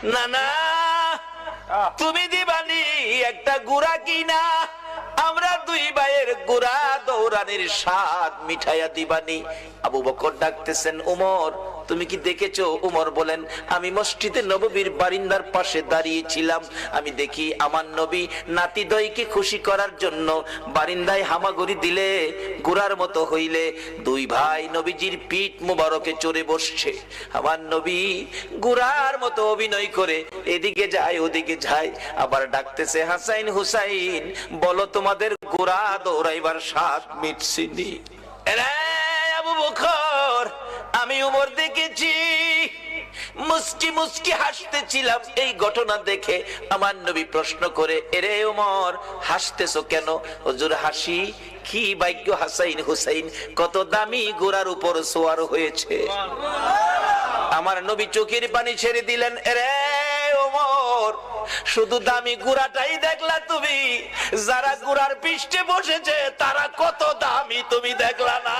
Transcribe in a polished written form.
না না, তুমি দিবানি একটা গুড়া কিনা, আমরা দুই ভাইয়ের গুড়া দৌড়ানির স্বাদ মিঠাইয়া দিবানি। আবু বকর ডাকতেছেন, উমর তুমি কি দেখেছো? উমর বলেন, আমি মসজিদে নববীর বারিন্দার পাশে দাঁড়িয়েছিলাম, আমি দেখি আমার নবী নাতিদয়কে খুশি করার জন্য বারিন্দায় হামাগুড়ি দিলে গুড়ার মতো হইলে দুই ভাই নবীজির পিঠ মুবারকে চড়ে বসছে। আমার নবী গুড়ার মতো অভিনয় করে এদিকে যায় ওদিকে যায়, আবার ডাকতেছে, হাসাইন হুসাইন বলো তোমাদের গুড়া দৌড়াইবার স্বাদ মিটছিনি? আবু বকর, আমি উমর দেখেছি, মুস্কি মুস্কি হাসতেছিলাম এই ঘটনা দেখে। আমার নবী প্রশ্ন করে, এরে উমর হাসতেছো কেন? হুজুর হাসি কি ভাগ্য, হাসাইন হুসাইন কত দামি ঘোড়ার উপর সোয়ার হয়েছে। আমার নবী চোখের পানি ছেড়ে দিলেন, এরে ওমর শুধু দামি গুড়াটাই দেখলা তুমি, যারা গুড়ার পৃষ্ঠে বসেছে তারা কত দামি তুমি দেখলা না?